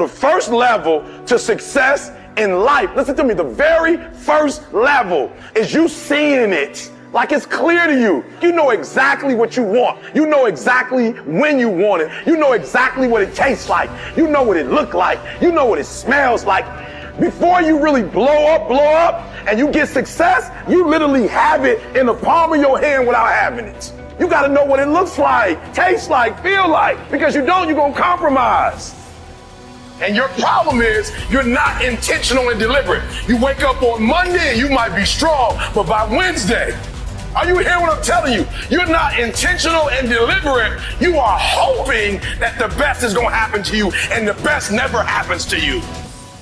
The first level to success in life, listen to me, the very first level is you seeing it. Like it's clear to you. You know exactly what you want. You know exactly when you want it. You know exactly what it tastes like. You know what it looks like. You know what it smells like. Before you really blow up, and you get success, you literally have it in the palm of your hand without having it. You gotta know what it looks like, tastes like, feel like, because you don't, you're gonna compromise. And your problem is you're not intentional and deliberate. You wake up on Monday and you might be strong, but by Wednesday, are you hearing what I'm telling you? You're not intentional and deliberate. You are hoping that the best is gonna happen to you, and the best never happens to you.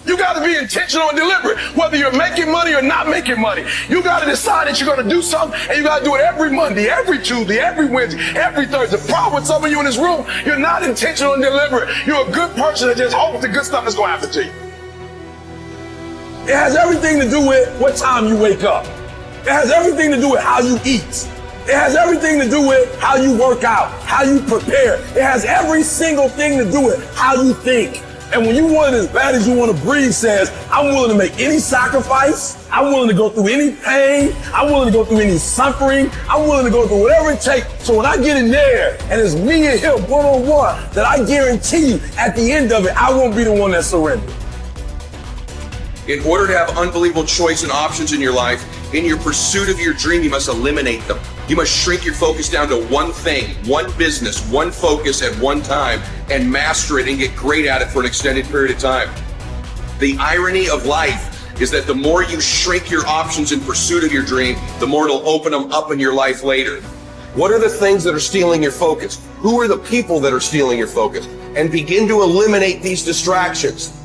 You gotta be intentional and deliberate, whether you're making money or not making money. You gotta decide that you're gonna do something, and you gotta do it every Monday, every Tuesday, every Wednesday, every Thursday. The problem with some of you in this room, you're not intentional and deliberate. You're a good person that just hopes the good stuff is gonna happen to you. It has everything to do with what time you wake up. It has everything to do with how you eat. It has everything to do with how you work out, how you prepare. It has every single thing to do with how you think. And when you want it as bad as you want to breathe says, I'm willing to make any sacrifice. I'm willing to go through any pain. I'm willing to go through any suffering. I'm willing to go through whatever it takes. So when I get in there and it's me and him one-on-one, that I guarantee you at the end of it, I won't be the one that surrenders. In order to have unbelievable choice and options in your life, in your pursuit of your dream, you must eliminate them. You must shrink your focus down to one thing, one business, one focus at one time, and master it and get great at it for an extended period of time. The irony of life is that the more you shrink your options in pursuit of your dream, the more it'll open them up in your life later. What are the things that are stealing your focus? Who are the people that are stealing your focus? And begin to eliminate these distractions.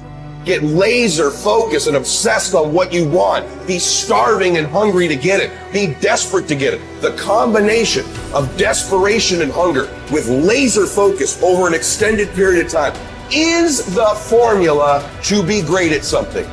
Get laser focused and obsessed on what you want. Be starving and hungry to get it. Be desperate to get it. The combination of desperation and hunger with laser focus over an extended period of time is the formula to be great at something.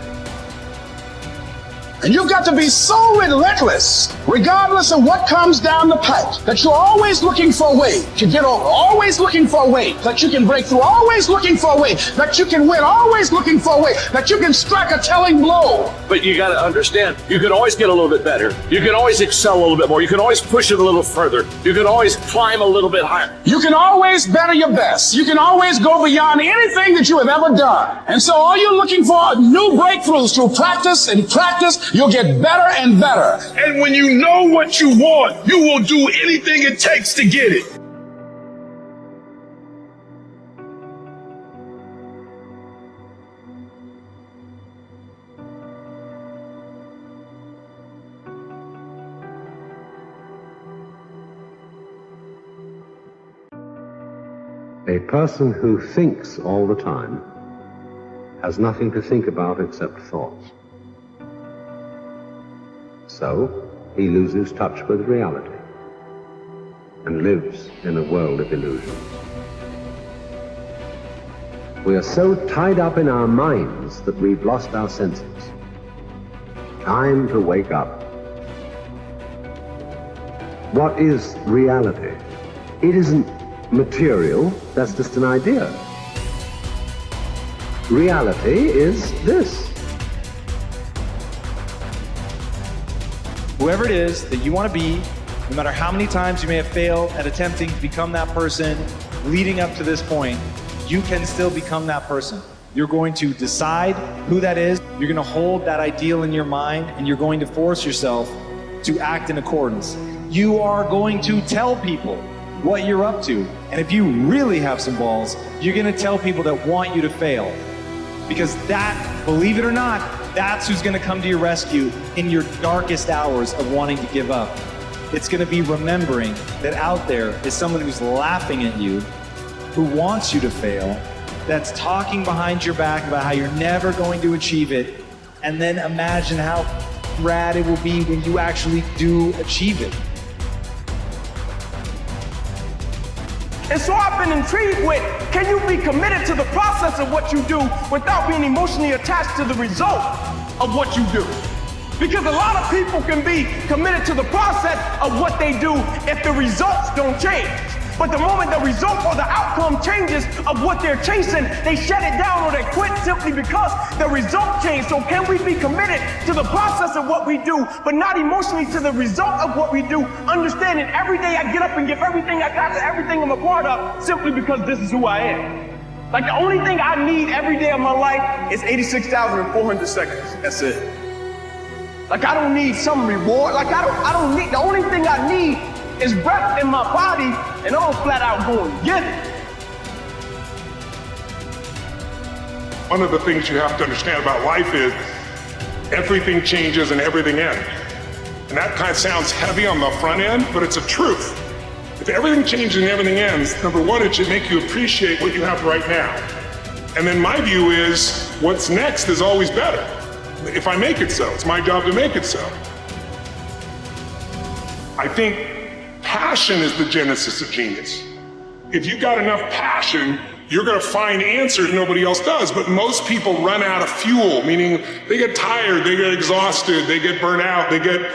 And you've got to be so relentless, regardless of what comes down the pipe, that you're always looking for a way to get over, always looking for a way that you can break through, always looking for a way that you can win, always looking for a way that you can strike a telling blow. But you got to understand, you can always get a little bit better. You can always excel a little bit more. You can always push it a little further. You can always climb a little bit higher. You can always better your best. You can always go beyond anything that you have ever done. And so all you're looking for are new breakthroughs through practice and practice. You'll get better and better. And when you know what you want, you will do anything it takes to get it. A person who thinks all the time has nothing to think about except thoughts. So, he loses touch with reality and lives in a world of illusions. We are so tied up in our minds that we've lost our senses. Time to wake up. What is reality? It isn't material, that's just an idea. Reality is this. Whoever it is that you want to be, no matter how many times you may have failed at attempting to become that person leading up to this point, you can still become that person. You're going to decide who that is. You're going to hold that ideal in your mind, and you're going to force yourself to act in accordance. You are going to tell people what you're up to. And if you really have some balls, you're going to tell people that want you to fail. Because that, believe it or not, that's who's going to come to your rescue in your darkest hours of wanting to give up. It's going to be remembering that out there is someone who's laughing at you, who wants you to fail, that's talking behind your back about how you're never going to achieve it, and then imagine how rad it will be when you actually do achieve it. And so I've been intrigued with, can you be committed to the process of what you do without being emotionally attached to the result of what you do? Because a lot of people can be committed to the process of what they do if the results don't change. But the moment the result or the outcome changes of what they're chasing, they shut it down or they quit simply because the result changed. So can we be committed to the process of what we do, but not emotionally to the result of what we do, understanding every day I get up and give everything I got to everything I'm a part of simply because this is who I am. Like the only thing I need every day of my life is 86,400 seconds. That's it. Like I don't need some reward. Like I don't need, the only thing I need is breath in my body, and I'm flat out going to get it. One of the things you have to understand about life is everything changes and everything ends. And that kind of sounds heavy on the front end, but it's a truth. If everything changes and everything ends, number one, it should make you appreciate what you have right now. And then my view is what's next is always better. If I make it so, it's my job to make it so. I think passion is the genesis of genius. If you've got enough passion, you're going to find answers nobody else does. But most people run out of fuel, meaning they get tired, they get exhausted, they get burnt out, they get,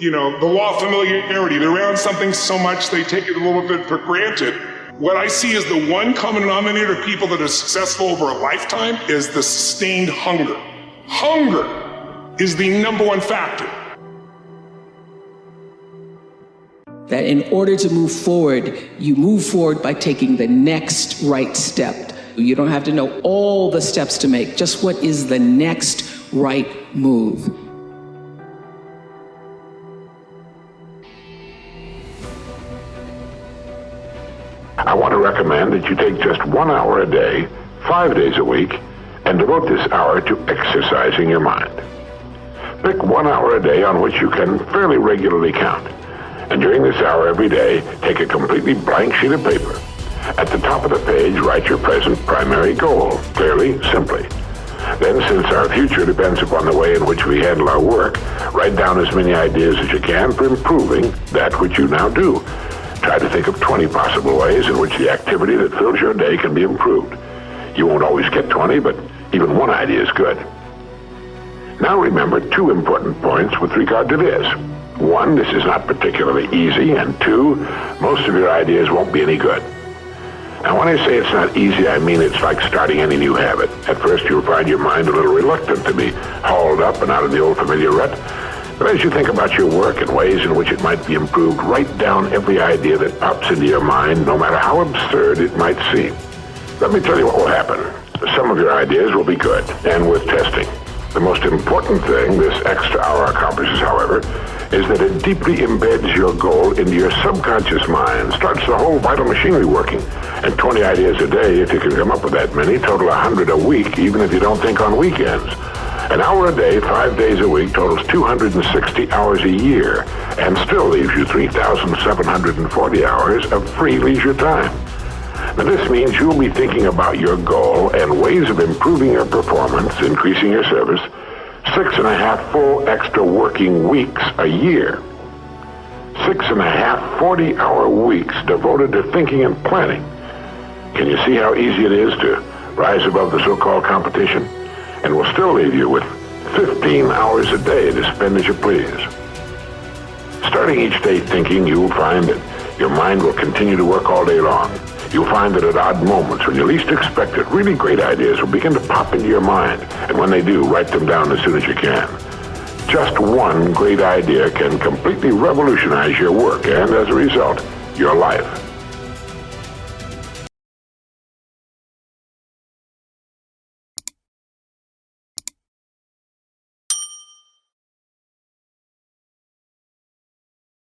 the law of familiarity. They're around something so much they take it a little bit for granted. What I see as the one common denominator of people that are successful over a lifetime is the sustained hunger. Hunger is the number one factor. That in order to move forward, you move forward by taking the next right step. You don't have to know all the steps to make, just what is the next right move. I want to recommend that you take just 1 hour a day, 5 days a week, and devote this hour to exercising your mind. Pick 1 hour a day on which you can fairly regularly count. And during this hour every day, take a completely blank sheet of paper. At the top of the page, write your present primary goal, clearly, simply. Then, since our future depends upon the way in which we handle our work, write down as many ideas as you can for improving that which you now do. Try to think of 20 possible ways in which the activity that fills your day can be improved. You won't always get 20, but even one idea is good. Now remember 2 important points with regard to this. 1, this is not particularly easy, and 2, most of your ideas won't be any good. Now when I say it's not easy, I mean it's like starting any new habit. At first you'll find your mind a little reluctant to be hauled up and out of the old familiar rut. But as you think about your work and ways in which it might be improved, write down every idea that pops into your mind, no matter how absurd it might seem. Let me tell you what will happen. Some of your ideas will be good and worth testing. The most important thing this extra hour accomplishes, however, is that it deeply embeds your goal into your subconscious mind, starts the whole vital machinery working. And 20 ideas a day, if you can come up with that many, total 100 a week, even if you don't think on weekends. An hour a day, 5 days a week, totals 260 hours a year, and still leaves you 3,740 hours of free leisure time. Now this means you'll be thinking about your goal and ways of improving your performance, increasing your service, 6.5 full extra working weeks a year. 6.5 40-hour weeks devoted to thinking and planning. Can you see how easy it is to rise above the so-called competition? And will still leave you with 15 hours a day to spend as you please. Starting each day thinking, you'll find that your mind will continue to work all day long. You'll find that at odd moments, when you least expect it, really great ideas will begin to pop into your mind. And when they do, write them down as soon as you can. Just one great idea can completely revolutionize your work and, as a result, your life.